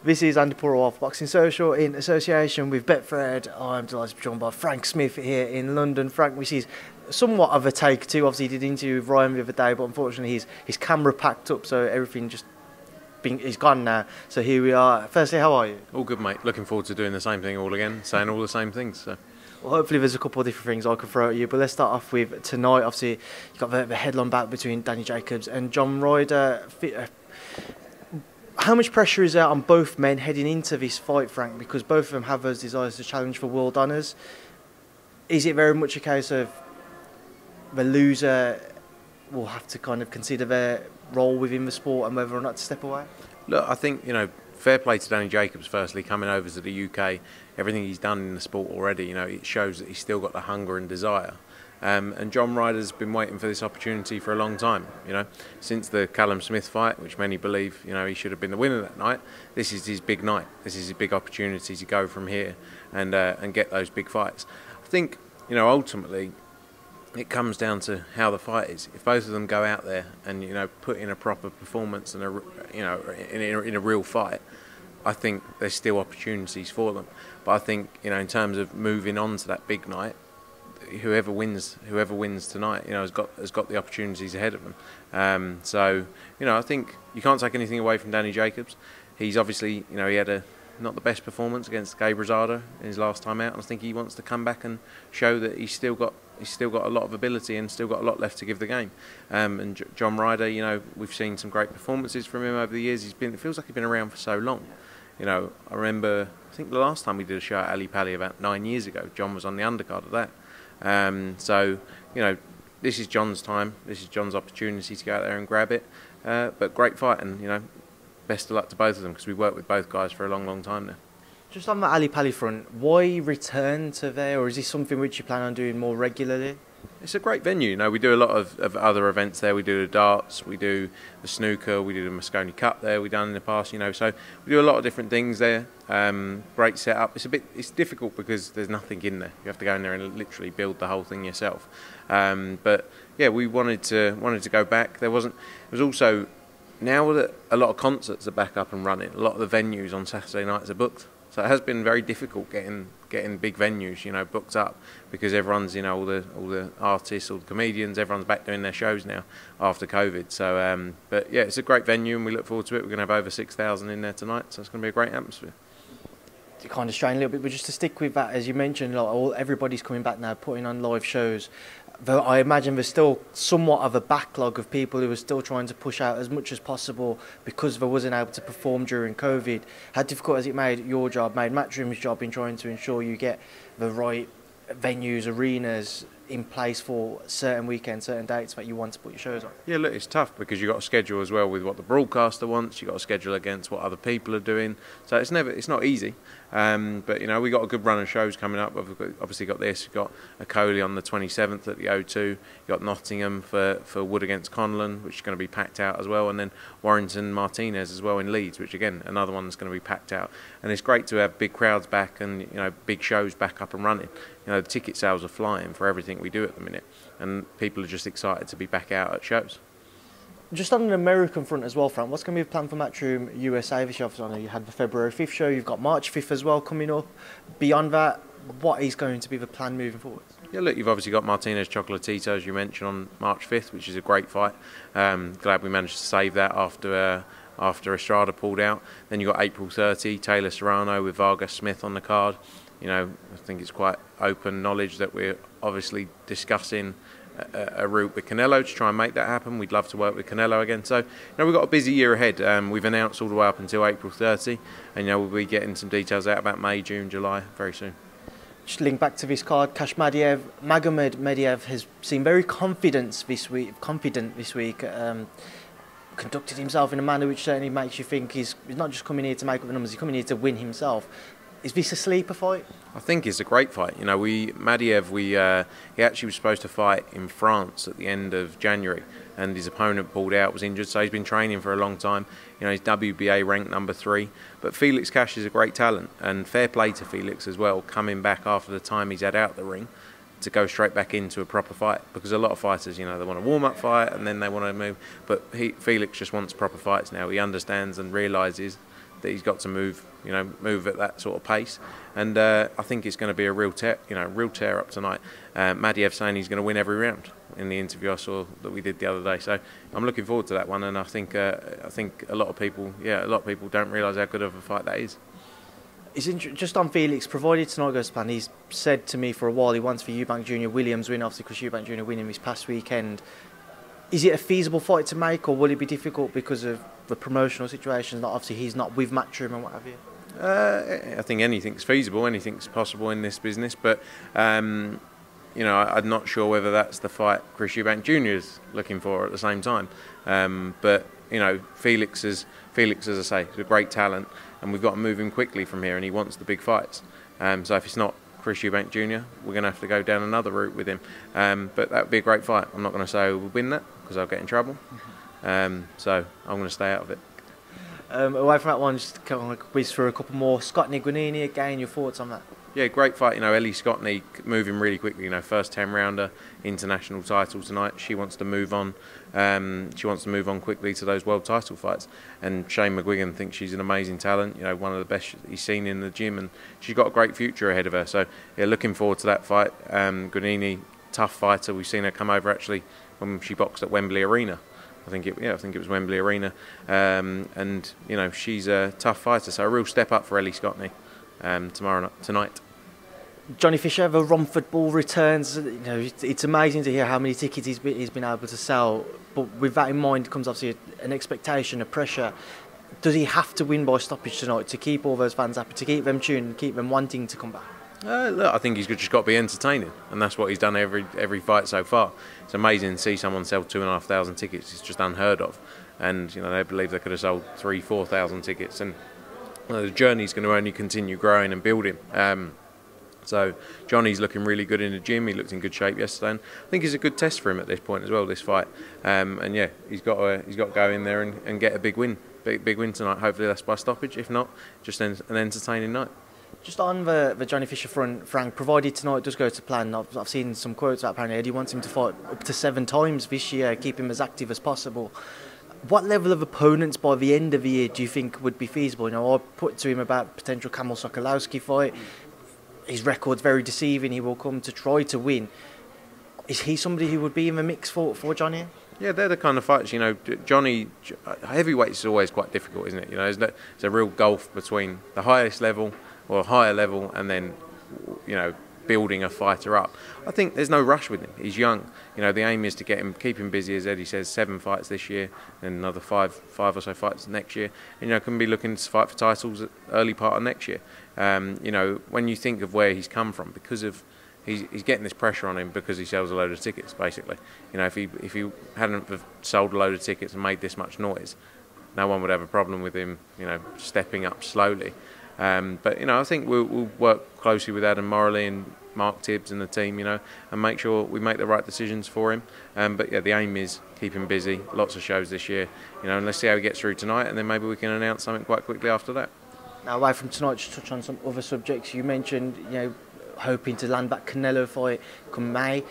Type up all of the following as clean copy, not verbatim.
This is Andi Purewal for Boxing Social in association with Betfred. I'm delighted to be joined by Frank Smith here in London. Frank, which is somewhat of a take two. Obviously, he did an interview with Ryan the other day, but unfortunately his camera packed up, so everything just is gone now. So here we are. Firstly, how are you? All good, mate. Looking forward to doing the same thing all again, saying all the same things. So. Well, hopefully there's a couple of different things I can throw at you, but let's start off with tonight. Obviously, you've got the headline bout between Danny Jacobs and Jacobs-Ryder. How much pressure is there on both men heading into this fight, Frank? Because both of them have those desires to challenge for world honours. Is it very much a case of the loser will have to kind of consider their role within the sport and whether or not to step away? Look, I think, fair play to Danny Jacobs, firstly, coming over to the UK. Everything he's done in the sport already, it shows that he's still got the hunger and desire. And Jacobs-Ryder's been waiting for this opportunity for a long time, since the Callum Smith fight, which many believe, he should have been the winner that night. This is his big night. This is his big opportunity to go from here and get those big fights. I think, ultimately, it comes down to how the fight is. If both of them go out there and put in a proper performance and in a real fight, I think there's still opportunities for them. But I think in terms of moving on to that big night, whoever wins tonight, has got the opportunities ahead of them. So I think you can't take anything away from Danny Jacobs. He's obviously he had not the best performance against Jacobs-Ryder in his last time out, and I think he wants to come back and show that he's still got a lot of ability and still got a lot left to give the game. And Jacobs-Ryder, we've seen some great performances from him over the years. It feels like he's been around for so long. I remember, I think the last time we did a show at Ali Pali about 9 years ago, John was on the undercard of that. So this is John's time. This is John's opportunity to go out there and grab it. But great fight, and best of luck to both of them, because we've worked with both guys for a long time now. Just on the Ali Pali front, why return to there, or is this something which you plan on doing more regularly? It's a great venue. We do a lot of other events there. We do the darts, we do the snooker, we do the Moscone Cup there. We've done in the past, so we do a lot of different things there. Great setup. It's difficult because there's nothing in there. You have to go in there and literally build the whole thing yourself. But yeah, we wanted to go back. It was also, now that a lot of concerts are back up and running, a lot of the venues on Saturday nights are booked. So it has been very difficult getting big venues, booked up, because everyone's, all the artists, all the comedians, everyone's back doing their shows now after COVID. So, but yeah, it's a great venue and we look forward to it. We're going to have over 6,000 in there tonight, so it's going to be a great atmosphere. To kind of strain a little bit, but just to stick with that, as you mentioned, everybody's coming back now, putting on live shows. Though I imagine there's still somewhat of a backlog of people who are still trying to push out as much as possible because they wasn't able to perform during COVID. How difficult has it made your job, made Matchroom's job, in trying to ensure you get the right venues, arenas in place for certain weekends, certain dates that you want to put your shows on? Yeah, look, it's tough because you've got to schedule as well with what the broadcaster wants. You've got to schedule against what other people are doing. So it's not easy. But we got a good run of shows coming up. We've obviously got this. We've got a Coley on the 27th at the O2. You've got Nottingham for Wood against Conlon, which is going to be packed out as well, and then Warrington Martinez as well in Leeds, which again another one that's going to be packed out. And it's great to have big crowds back and big shows back up and running. The ticket sales are flying for everything we do at the minute, and people are just excited to be back out at shows. Just on an American front as well, Frank, what's going to be the plan for Matchroom USA this year? I know you had the February 5th show, you've got March 5th as well coming up. Beyond that, what is going to be the plan moving forward? Yeah, look, you've obviously got Martinez Chocolatito, as you mentioned, on March 5th, which is a great fight. Glad we managed to save that after Estrada pulled out. Then you've got April 30, Taylor Serrano with Vargas Smith on the card. I think it's quite open knowledge that we're obviously discussing a route with Canelo to try and make that happen. We'd love to work with Canelo again. So, we've got a busy year ahead. We've announced all the way up until April 30, and we'll be getting some details out about May, June, July very soon. Just link back to this card, Magomed Mediev has seemed very confident this week. Conducted himself in a manner which certainly makes you think he's not just coming here to make up the numbers, he's coming here to win himself. Is this a sleeper fight? I think it's a great fight. Madiev, he actually was supposed to fight in France at the end of January, and his opponent pulled out, was injured, so he's been training for a long time. He's WBA ranked number 3. But Felix Cash is a great talent, and fair play to Felix as well, coming back after the time he's had out the ring to go straight back into a proper fight. Because a lot of fighters, they want a warm-up fight and then they want to move. But Felix just wants proper fights now. He understands and realises that he's got to move, move at that sort of pace. And I think it's going to be a real tear up tonight. Madiev saying he's going to win every round in the interview I saw that we did the other day. So I'm looking forward to that one, and I think a lot of people don't realise how good of a fight that is. Just on Felix, provided tonight goes to plan, he's said to me for a while he wants for Eubank Jr. Williams win, obviously because Eubank Jr. winning this past weekend. Is it a feasible fight to make, or will it be difficult because of the promotional situations? Like obviously he's not with Matchroom and what have you. I think anything's feasible, anything's possible in this business, but I'm not sure whether that's the fight Chris Eubank Jr. is looking for at the same time. But Felix, as I say, is a great talent, and we've got to move him quickly from here, and he wants the big fights. So if it's not Chris Eubank Jr., we're going to have to go down another route with him. But that would be a great fight. I'm not going to say we'll win that because I'll get in trouble. So I'm going to stay out of it. Away from that one, just kind of whiz through a couple more. Scotney-Guanini again, your thoughts on that? Yeah, great fight. Ellie Scotney moving really quickly. First 10-rounder, international title tonight. She wants to move on. She wants to move on quickly to those world title fights. And Shane McGuigan thinks she's an amazing talent. One of the best he's seen in the gym, and she's got a great future ahead of her. So yeah, looking forward to that fight. Guanini, tough fighter. We've seen her come over actually when she boxed at Wembley Arena. I think it was Wembley Arena. And she's a tough fighter. So a real step up for Ellie Scotney tonight. Johnny Fisher, the Romford Ball returns. It's amazing to hear how many tickets he's been able to sell. But with that in mind comes obviously an expectation, a pressure. Does he have to win by stoppage tonight to keep all those fans happy, to keep them tuned, keep them wanting to come back? Look, I think he's just got to be entertaining, and that's what he's done every fight so far. It's amazing to see someone sell 2,500 tickets. It's just unheard of, and they believe they could have sold 3,000-4,000 tickets, and the journey's going to only continue growing and building. So Johnny's looking really good in the gym. He looked in good shape yesterday, and I think it's a good test for him at this point as well, this fight. And yeah, he's got to go in there and get a big win tonight. Hopefully that's by stoppage. If not, just an entertaining night. Just on the Johnny Fisher front, Frank, provided tonight does go to plan, I've seen some quotes that apparently Eddie wants him to fight up to 7 times this year, keep him as active as possible. What level of opponents by the end of the year do you think would be feasible? I put to him about potential Kamil Sokolowski fight. His record's very deceiving. He will come to try to win. Is he somebody who would be in the mix for Johnny? Yeah, they're the kind of fights, Johnny, heavyweight is always quite difficult, isn't it? There's a real gulf between the highest level or a higher level and then, building a fighter up. I think there's no rush with him. He's young. The aim is to keep him busy, as Eddie says, 7 fights this year and another five or so fights next year. And, can be looking to fight for titles at early part of next year. When you think of where he's come from, because of he's getting this pressure on him because he sells a load of tickets, basically. If he hadn't have sold a load of tickets and made this much noise, no one would have a problem with him, stepping up slowly. But I think we'll work closely with Adam Morley and Mark Tibbs and the team, and make sure we make the right decisions for him. But yeah, the aim is keep him busy. Lots of shows this year, and let's see how he gets through tonight, and then maybe we can announce something quite quickly after that. Now, away from tonight, just touch on some other subjects. You mentioned, hoping to land that Canelo fight come May.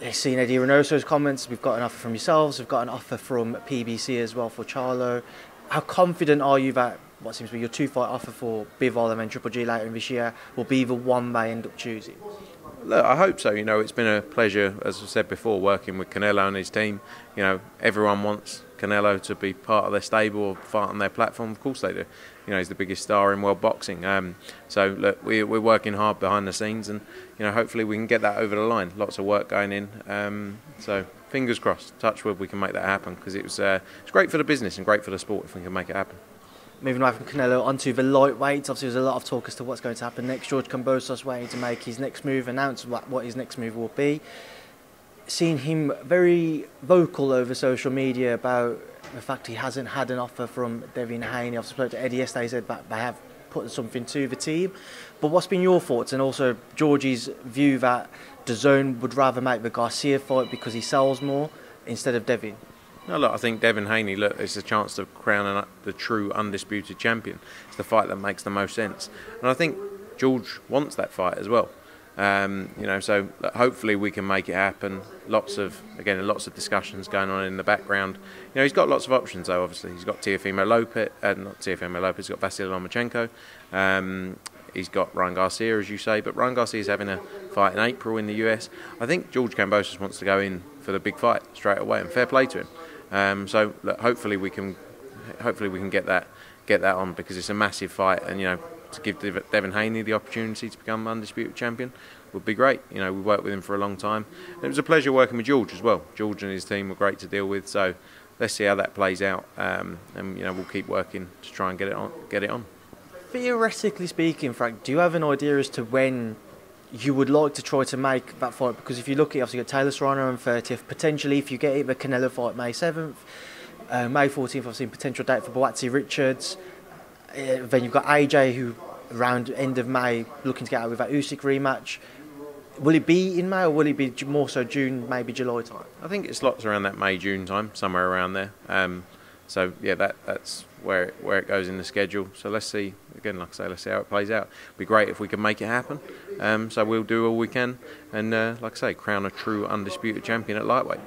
You've seen Eddie Reynoso's comments. We've got an offer from yourselves. We've got an offer from PBC as well for Charlo. How confident are you that what seems to be your 2-fight offer for Bivol and then Triple G later in this year will be the one they end up choosing? Look, I hope so. It's been a pleasure, as I said before, working with Canelo and his team. Everyone wants Canelo to be part of their stable or fight on their platform. Of course they do. He's the biggest star in world boxing. So look, we're working hard behind the scenes, and hopefully we can get that over the line. Lots of work going in. So fingers crossed. Touch wood, we can make that happen, because it's great for the business and great for the sport if we can make it happen. Moving away from Canelo onto the lightweights, obviously there's a lot of talk as to what's going to happen next. George Kambosos waiting to make his next move, announce what his next move will be. Seeing him very vocal over social media about the fact he hasn't had an offer from Benn-Van. I've spoken to Eddie yesterday, he said that they have put something to the team. But what's been your thoughts, and also George's view that DAZN would rather make the Garcia fight because he sells more instead of Devin? No, look, I think Benn-Van, it's a chance to crown the true undisputed champion. It's the fight that makes the most sense. And I think George wants that fight as well. You know, so hopefully we can make it happen. Lots of discussions going on in the background. You know, he's got lots of options though. Obviously, he's got Teofimo Lopez, not Teofimo Lopez. He's got Vasily Lomachenko. He's got Ryan Garcia, as you say, but Ryan Garcia is having a fight in April in the US. I think George Kambosos wants to go in for the big fight straight away, and fair play to him. So look, hopefully we can get that on, because it's a massive fight, and you know, to give Devin Haney the opportunity to become undisputed champion would be great. You know, we worked with him for a long time. And it was a pleasure working with George as well. George and his team were great to deal with. So let's see how that plays out, and you know, we'll keep working to try and get it on. Theoretically speaking, Frank, do you have an idea as to when you would like to try to make that fight? Because if you look at, obviously, you got Taylor Serrano on 30th, potentially if you get it, the Canelo fight May 7th, May 14th, obviously potential date for Boatsy Richards. Then you've got AJ, who around end of May looking to get out with that Usyk rematch. Will it be in May, or will it be more so June, maybe July time? I think it slots around that May-June time, somewhere around there. So yeah, that's where it goes in the schedule. So let's see. Again, like I say, let's see how it plays out. It'd be great if we can make it happen. So we'll do all we can, and like I say, crown a true undisputed champion at lightweight.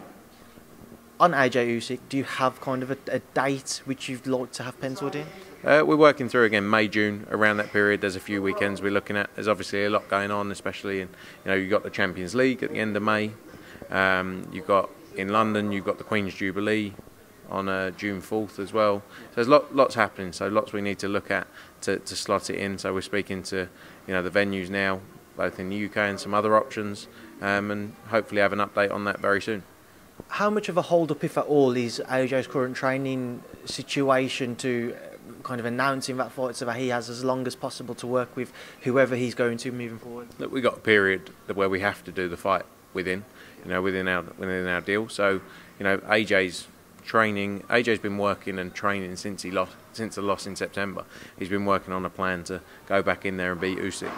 On AJ Usyk, do you have kind of a date which you'd like to have penciled in? We're working through again May, June, around that period. There's a few weekends we're looking at. There's obviously a lot going on, especially in, you know, you've got the Champions League at the end of May. You've got in London, you've got the Queen's Jubilee on June 4th as well. So there's lots happening. So lots we need to look at to slot it in. So we're speaking to, you know, the venues now, both in the UK and some other options, and hopefully have an update on that very soon. How much of a hold-up, if at all, is AJ's current training situation to kind of announcing that fight, so that he has as long as possible to work with whoever he's going to moving forward? Look, we've got a period where we have to do the fight within our deal. So, you know, AJ's been working and training since the loss in September. He's been working on a plan to go back in there and beat Usyk.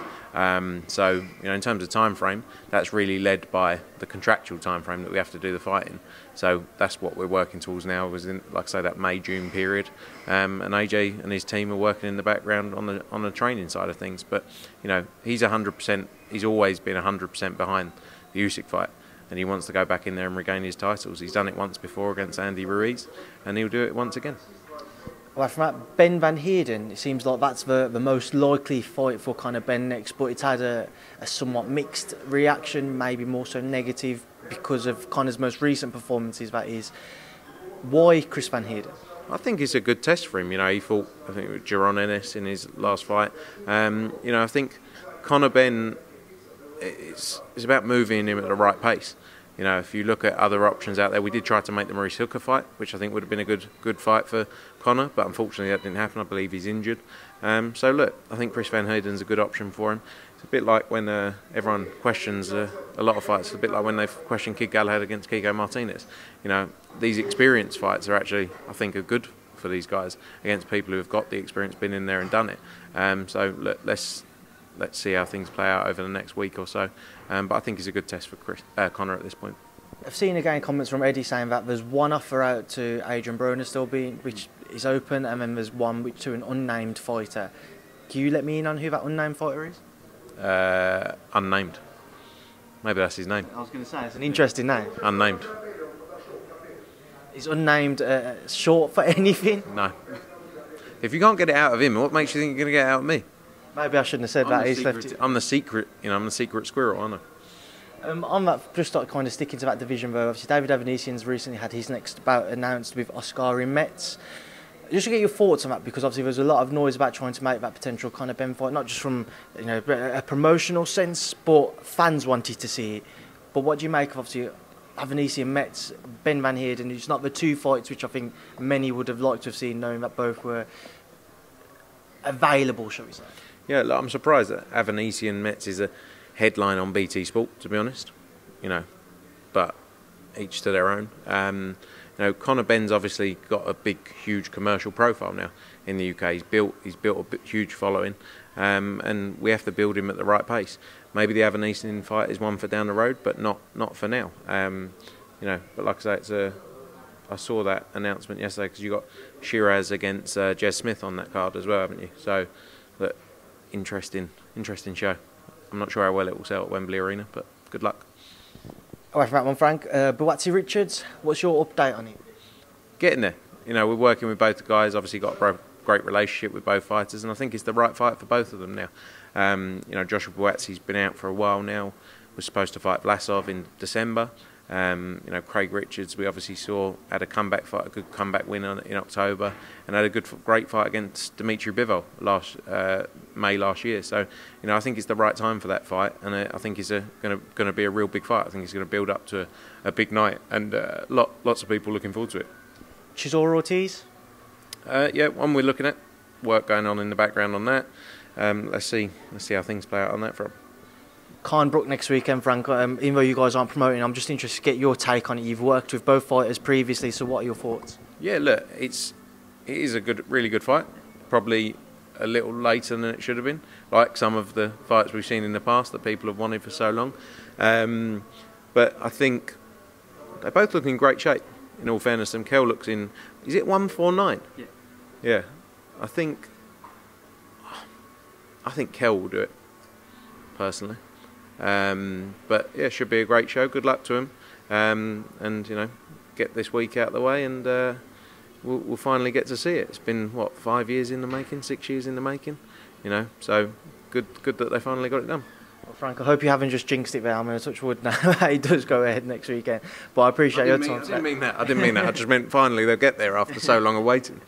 So, you know, in terms of time frame, that's really led by the contractual time frame that we have to do the fight in. So that's what we're working towards now, was in, like I say, that May-June period. And AJ and his team are working in the background on the training side of things. But, you know, he's 100%. He's always been 100% behind the Usyk fight, and he wants to go back in there and regain his titles. He's done it once before against Andi Ruiz, and he'll do it once again. Well, from that, Benn-Van Heerden, it seems like that's the most likely fight for kind of Ben next, but it's had a somewhat mixed reaction, maybe more so negative because of Conor's most recent performances, that is. Why Chris Van Heerden? I think it's a good test for him. You know, he fought, I think, with Jaron Ennis in his last fight. You know, I think Conor Benn, it's about moving him at the right pace. You know, if you look at other options out there, we did try to make the Maurice Hooker fight, which I think would have been a good fight for Conor, but unfortunately that didn't happen. I believe he's injured. So look, I think Chris Van Heerden's a good option for him. It's a bit like when everyone questions a lot of fights. It's a bit like when they've questioned Kid Galahad against Kiko Martinez. You know, these experience fights are actually, I think, are good for these guys against people who have got the experience, been in there and done it. So look, let's see how things play out over the next week or so. But I think it's a good test for Conor at this point. I've seen again comments from Eddie saying that there's one offer out to Adrian Broner still being, which is open, and then there's one to an unnamed fighter. Can you let me in on who that unnamed fighter is? Unnamed. Maybe that's his name. I was going to say, it's an interesting name. Unnamed. Is unnamed short for anything? No. If you can't get it out of him, what makes you think you're going to get it out of me? Maybe I shouldn't have said that. I'm the secret, you know, I'm the secret squirrel, aren't I? On that, just kind of sticking to that division, though, obviously David Avanesian's recently had his next bout announced with Oscar in Metz. Just to get your thoughts on that, because obviously there's a lot of noise about trying to make that potential kind of Ben fight, not just from, you know, a promotional sense, but fans wanted to see it. But what do you make of, obviously, Avanesian Metz, Benn-Van Heerden? It's not the two fights which I think many would have liked to have seen, knowing that both were available, shall we say. Yeah, look, I'm surprised that Avanesian Metz is a headline on BT Sport, to be honest. You know, but each to their own. You know, Conor Benn's obviously got a big, huge commercial profile now in the UK. He's built a huge following, and we have to build him at the right pace. Maybe the Avanesian fight is one for down the road, but not for now. You know, but like I say, I saw that announcement yesterday, because you got Shiraz against Jez Smith on that card as well, haven't you? So, look, interesting show. I'm not sure how well it will sell at Wembley Arena, but good luck. All right, from that one, Frank. Buatsi Richards, what's your update on it? Getting there. You know, we're working with both the guys. Obviously, got a great relationship with both fighters, and I think it's the right fight for both of them now. You know, Joshua Buatsi's been out for a while now. Was supposed to fight Vlasov in December. You know, Craig Richards, we obviously saw had a comeback fight, a good comeback win in October, and had a great fight against Dmitry Bivol May last year. So, you know, I think it's the right time for that fight, and I think it's going to be a real big fight. I think it's going to build up to a big night, and lots of people looking forward to it. Chisora Ortiz? Yeah, one we're looking at. Work going on in the background on that. Let's see how things play out on that front. Brook next weekend, Frank. Even though you guys aren't promoting, I'm just interested to get your take on it. You've worked with both fighters previously, so what are your thoughts? Yeah, look, it is a really good fight. Probably a little later than it should have been, like some of the fights we've seen in the past that people have wanted for so long. But I think they both look in great shape. In all fairness, and Kel looks in. Is it 149? Yeah. Yeah, I think Kel will do it personally. But yeah, should be a great show. Good luck to him, and you know, get this week out of the way, and we'll finally get to see it. It's been what, 5 years in the making, 6 years in the making, you know. So good that they finally got it done. Well, Frank, I hope you haven't just jinxed it there. I'm going to touch wood now. He does go ahead next weekend, but I appreciate your time. I didn't mean that. I just meant finally they'll get there after so long of waiting.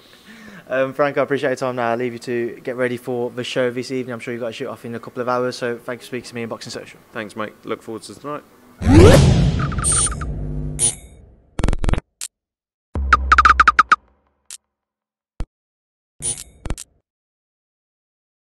Frank, I appreciate your time now. I'll leave you to get ready for the show this evening. I'm sure you've got to shoot off in a couple of hours, so thanks for speaking to me in Boxing Social. Thanks, mate. Look forward to tonight.